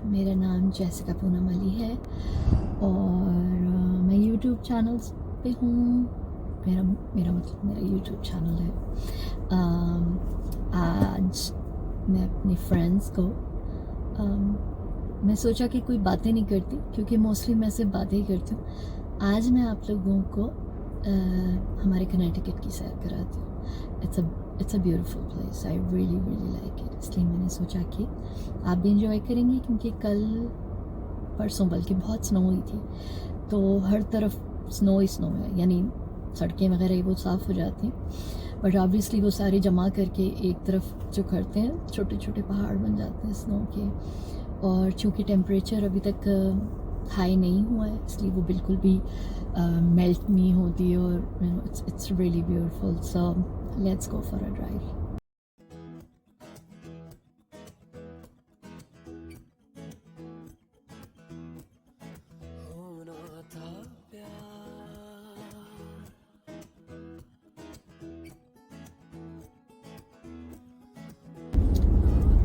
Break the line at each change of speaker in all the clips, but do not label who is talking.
मेरा नाम जैसिका पूनम अली है और मैं यूट्यूब चैनल्स पे हूँ। मेरा यूट्यूब चैनल है। आज मैं अपने फ्रेंड्स को मैं सोचा कि कोई बातें नहीं करती, क्योंकि मोस्टली मैं सिर्फ बातें ही करती हूँ। आज मैं आप लोगों को हमारे कनेटिकट की सैर कराती हूँ। It's a beautiful place. I really like it. इसलिए मैंने सोचा कि आप भी इंजॉय करेंगे, क्योंकि कल परसों बल्कि बहुत स्नो हुई थी, तो हर तरफ स्नो ही स्नो है, यानी सड़कें वगैरह वो साफ़ हो जाती हैं, बट ऑब्वियसली वो सारे जमा करके एक तरफ जो करते हैं, छोटे छोटे पहाड़ बन जाते हैं स्नो के। और चूँकि टेम्परेचर अभी तक हाई नहीं हुआ है, इसलिए वो बिल्कुल भी मेल्ट नहीं होती, और it's really beautiful. So let's go for a drive.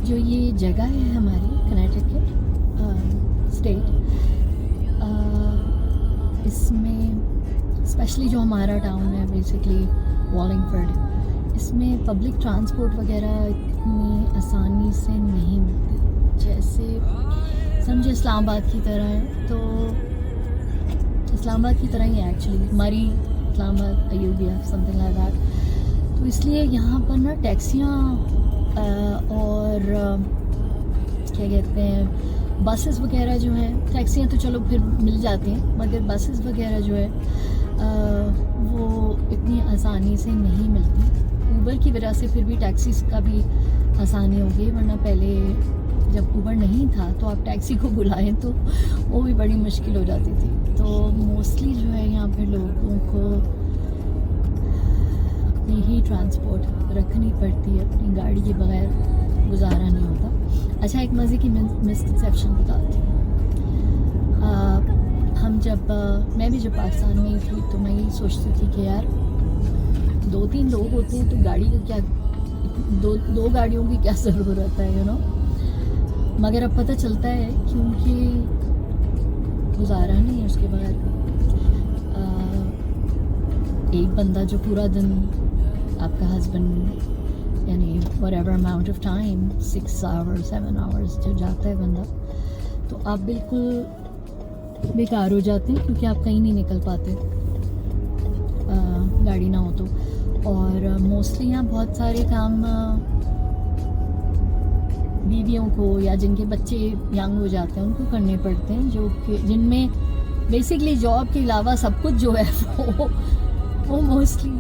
जो ये जगह है हमारी कनेटिकट स्टेट, इसमें स्पेशली जो हमारा टाउन है बेसिकली वॉलिंगफोर्ड, इसमें पब्लिक ट्रांसपोर्ट वगैरह इतनी आसानी से नहीं मिलती। जैसे समझे इस्लामाबाद की तरह है, तो इस्लामाबाद की तरह ही है एक्चुअली हमारी Islamabad, Ayubia, something like that. तो इसलिए यहाँ पर ना टैक्सियाँ और क्या कहते हैं, बसेस वगैरह जो हैं, टैक्सियाँ तो चलो फिर मिल जाती हैं, मगर बसेस वगैरह जो है वो इतनी आसानी से नहीं मिलती। ऊबर की वजह से फिर भी टैक्सीज़ का भी आसानी हो गई, वरना पहले जब ऊबर नहीं था तो आप टैक्सी को बुलाएं तो वो भी बड़ी मुश्किल हो जाती थी। तो मोस्टली जो है यहाँ पर लोगों को अपनी ही ट्रांसपोर्ट रखनी पड़ती है, अपनी गाड़ी के बगैर गुजारा नहीं होता। अच्छा, एक मज़े की मिसकंसेप्शन बताती हूँ। मैं भी जब पाकिस्तान में थी तो मैं यही सोचती थी कि यार 2-3 लोग होते हैं तो गाड़ी का क्या, दो गाड़ियों की क्या ज़रूरत है, यू नो। मगर अब पता चलता है क्योंकि गुजारा नहीं है उसके बगैर। एक बंदा जो पूरा दिन आपका हस्बैंड, यानी whatever amount of time, 6 hours 7 hours जो जाता है बंदा, तो आप बिल्कुल बेकार हो जाते हैं, क्योंकि आप कहीं नहीं निकल पाते गाड़ी ना हो तो। और मोस्टली यहाँ बहुत सारे काम बीवियों को या जिनके बच्चे यंग हो जाते हैं उनको करने पड़ते हैं, जो कि जिनमें बेसिकली जॉब के अलावा सब कुछ जो है वो मोस्टली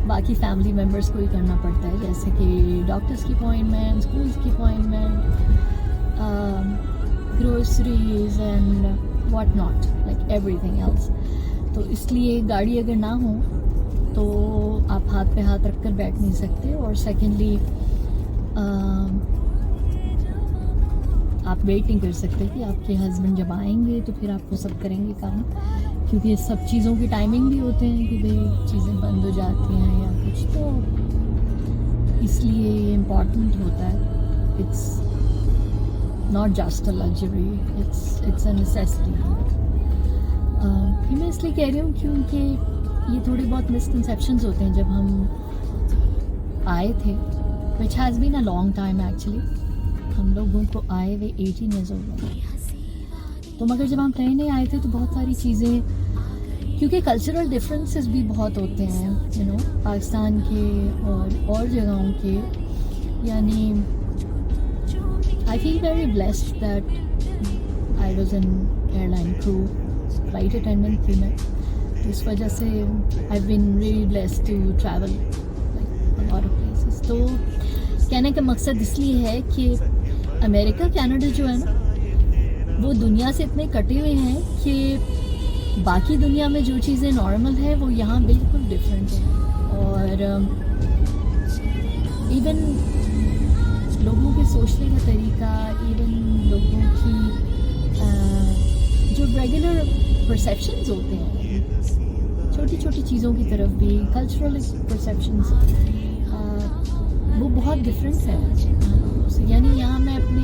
बाकी फैमिली मेम्बर्स को ही करना पड़ता है, जैसे कि डॉक्टर्स की अपॉइंटमेंट, स्कूल्स की appointment, groceries and what not, like everything else. तो इसलिए गाड़ी अगर ना हो तो आप हाथ पे हाथ रख कर बैठ नहीं सकते, और सेकेंडली आप वेट नहीं कर सकते कि आपके हस्बैंड जब आएंगे तो फिर आपको सब करेंगे काम, क्योंकि ये सब चीज़ों की टाइमिंग भी होते हैं कि भाई चीज़ें बंद हो जाती हैं या कुछ, तो इसलिए ये इम्पॉर्टेंट होता है। It's not just a luxury, it's a necessity. मैं इसलिए कह रही हूँ क्योंकि ये थोड़े बहुत मिसकंसेप्शंस होते हैं। जब हम आए थे, which has been a long time actually, हम लोगों को आए हुए 18 ईयर्स हो गए, तो मगर जब हम नए नए आए थे तो बहुत सारी चीज़ें, क्योंकि कल्चरल डिफरेंसेस भी बहुत होते हैं, यू नो, पाकिस्तान के और जगहों के, यानी I feel very blessed that I was in airline crew, flight attendant थी मैं, तो इस वजह से I been really blessed to travel like a lot of places. तो कहने का मकसद इसलिए है कि अमेरिका, कनाडा जो है ना, वो दुनिया से इतने कटे हुए हैं कि बाकी दुनिया में जो चीज़ें नॉर्मल है वो यहाँ बिल्कुल डिफरेंट है। और इवन लोगों के सोचने का तरीका, इवन लोगों की जो रेगुलर परसेप्शंस होते हैं छोटी छोटी चीज़ों की तरफ भी, कल्चरल परसेप्शंस, वो बहुत डिफरेंट है। यानी यहाँ मैं अपने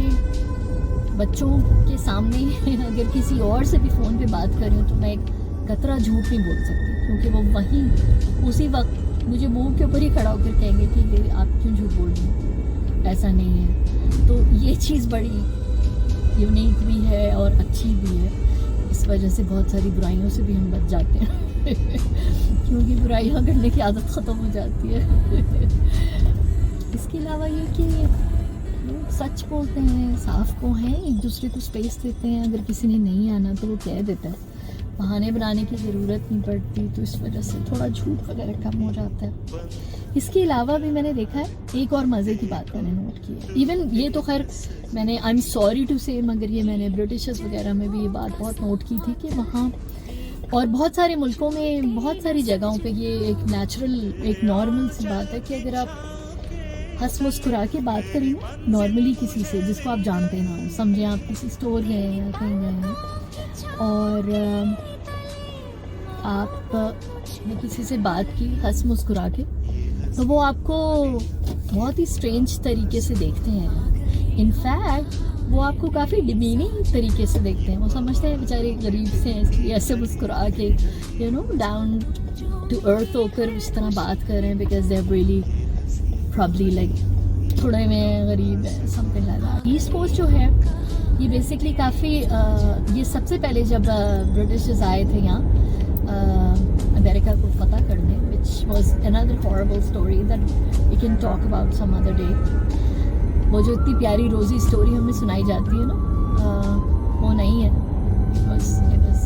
बच्चों के सामने अगर किसी और से भी फ़ोन पे बात कर रही हूँ तो मैं एक कतरा झूठ नहीं बोल सकती, क्योंकि वो वहीं उसी वक्त मुझे मुंह के ऊपर ही खड़ा होकर कहेंगे कि ये आप क्यों झूठ बोल रही हैं, ऐसा नहीं है। तो ये चीज़ बड़ी यूनिक भी है और अच्छी भी है। इस वजह से बहुत सारी बुराइयों से भी हम बच जाते हैं क्योंकि बुराइयाँ करने की आदत ख़त्म हो जाती है। इसके अलावा ये कि लोग सच बोलते हैं, साफ को हैं, एक दूसरे को स्पेस देते हैं। अगर किसी ने नहीं आना तो वो कह देता है, बहाने बनाने की ज़रूरत नहीं पड़ती, तो इस वजह से थोड़ा झूठ वगैरह कम हो जाता है। इसके अलावा भी मैंने देखा है, एक और मज़े की बात मैंने नोट की है। इवन ये तो खैर मैंने, आई एम सॉरी टू से, मगर ये मैंने ब्रिटिशर्स वगैरह में भी ये बात बहुत नोट की थी कि वहाँ और बहुत सारे मुल्कों में, बहुत सारी जगहों पे ये एक नेचुरल, एक नॉर्मल सी बात है कि अगर आप हंस मुस्कुरा के बात करें ना नॉर्मली किसी से जिसको आप जानते ना हो, समझें आप किसी स्टोर गए हैं या कहीं गए हैं और आपने किसी से बात की हंस मुस्कुरा के, तो वो आपको बहुत ही स्ट्रेंज तरीके से देखते हैं। इनफैक्ट वो आपको काफ़ी डिमीनिंग तरीके से देखते हैं। वो समझते हैं बेचारे गरीब से हैं इसलिए ऐसे मुस्कुरा के, you know, down to earth होकर उस तरह बात कर रहे हैं, because they are really probably like थोड़े में गरीब है, something like that. East coast जो है ये बेसिकली काफ़ी ये सबसे पहले जब ब्रिटिशर्स आए थे यहाँ अमेरिका को फतह करने, which was another horrible story that we can talk about some other day. वो जो इतनी प्यारी रोज़ी स्टोरी हमें सुनाई जाती है ना, वो नहीं है, because it is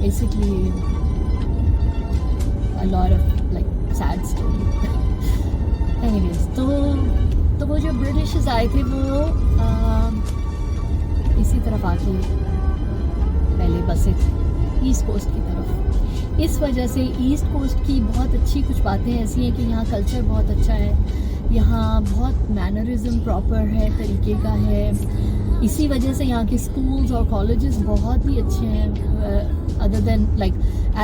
basically a lot of like sad story. Anyways, तो वो जो ब्रिटिशर्स आए थे वो इसी तरफ आके पहले बसे थे ईस्ट कोस्ट की तरफ। इस वजह से ईस्ट कोस्ट की बहुत अच्छी कुछ बातें ऐसी हैं कि यहाँ कल्चर बहुत अच्छा है, यहाँ बहुत मैनरिज्म प्रॉपर है, तरीके का है। इसी वजह से यहाँ के स्कूल्स और कॉलेजेस बहुत ही अच्छे हैं, other than like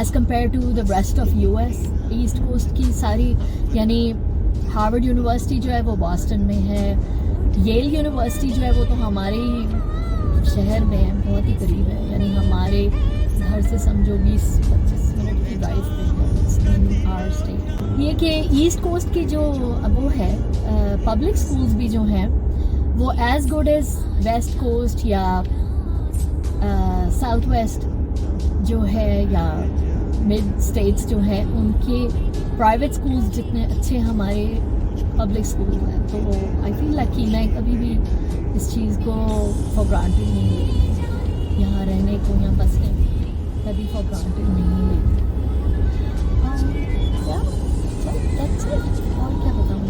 as compare to the rest of US. East coast की सारी, यानी हार्वर्ड यूनिवर्सिटी जो है वो बॉस्टन में है, येल यूनिवर्सिटी जो है वो तो हमारे ही शहर में है, बहुत ही करीब है, यानी हमारे घर से समझो 20-25 मिनट की ड्राइव पे है इन आवर स्टेट। ये कि ईस्ट कोस्ट की जो वो है पब्लिक स्कूल्स भी जो हैं वो as good as west coast या साउथ वेस्ट जो है या मिड स्टेट्स जो है, उनके प्राइवेट स्कूल्स जितने अच्छे हमारे पब्लिक स्कूल हैं। तो आई फील लकी, मैं कभी भी इस चीज़ को फॉर ग्रांटेड नहीं लेती, यहाँ रहने को, यहाँ बसने कभी फॉर ग्रांटेड नहीं लेती। और क्या बताऊँ,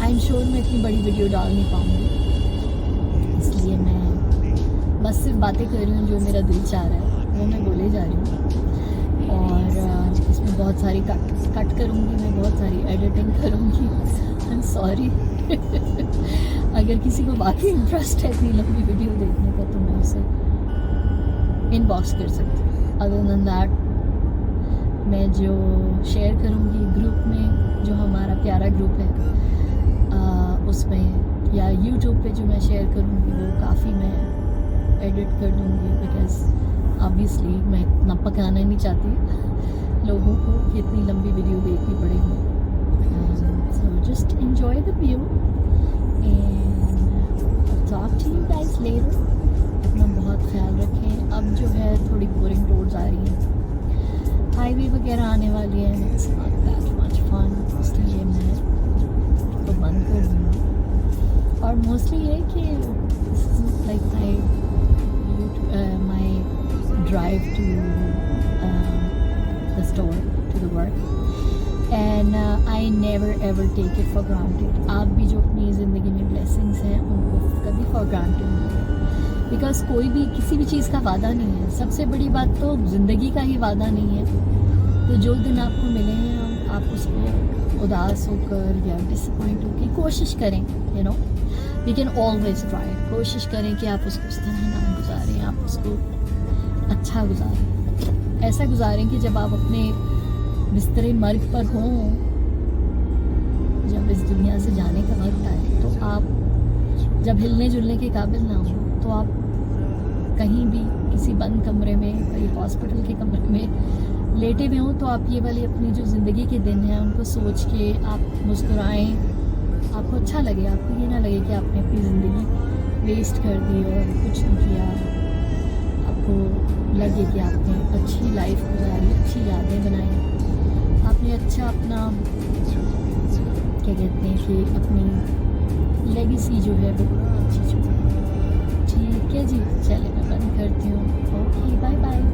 आई एम श्योर मैं इतनी बड़ी वीडियो डाल नहीं पाऊँगी, इसलिए मैं बस सिर्फ बातें कर रही हूँ, जो मेरा दिल चाह रहा है वो मैं बोले जा रही हूँ। और इसमें बहुत सारी कट करूँगी, मैं बहुत सारी एडिटिंग करूँगी। आई एम सॉरी अगर किसी को बाकी इंटरेस्ट है इतनी लंबी वीडियो देखने का तो मैं उसे इनबॉक्स कर सकती हूँ। अदर देन दैट मैं जो शेयर करूँगी ग्रुप में, जो हमारा प्यारा ग्रुप है उसमें, या यूट्यूब पे जो मैं शेयर करूँगी वो काफ़ी मैं एडिट कर दूँगी, बिकॉज ऑब्वियसली मैं इतना पकाना नहीं चाहती लोगों को कि इतनी लंबी वीडियो देखनी पड़ेगी। So just enjoy the view and talk to you guys later. अपना बहुत ख्याल रखें। अब जो है थोड़ी बोरिंग रोड्स आ रही हैं, हाईवे वगैरह आने वाली है, it's not that much fun, इसलिए मैं तो बंद कर दूँगा। और मोस्टली ये कि like my drive to the store to the work and I never ever take it for granted. आप भी जो अपनी ज़िंदगी में ब्लेसिंग्स हैं उनको कभी फॉर ग्रांटेड नहीं लें, बिकॉज कोई भी किसी भी चीज़ का वादा नहीं है। सबसे बड़ी बात तो ज़िंदगी का ही वादा नहीं है। तो जो दिन आपको मिले हैं आप उसको उदास होकर या डिसअपॉइंट होकर कोशिश करें, you know we can always try. कोशिश करें कि आप उसको उस तरह ना गुजारें, आप उसको अच्छा गुजारें, ऐसा गुजारें कि जब आप अपने बिस्तरे मर्ग पर हों, जब इस दुनिया से जाने का वक्त आए तो आप जब हिलने जुलने के काबिल ना हो तो आप कहीं भी किसी बंद कमरे में, कहीं हॉस्पिटल के कमरे में लेटे हुए हों, तो आप ये वाली अपनी जो ज़िंदगी के दिन हैं उनको सोच के आप मुस्कुराएं, आपको अच्छा लगे, आपको ये ना लगे कि आपने अपनी ज़िंदगी वेस्ट कर दी और कुछ नहीं किया, आपको लगे कि आपने अच्छी लाइफ गुजारी, अच्छी यादें बनाई, आपने अच्छा अपना क्या कहते हैं कि अपनी लेगेसी जो है वो अच्छी छोड़ी। ठीक है जी, चले मैं बंद करती हूँ। Okay, bye bye.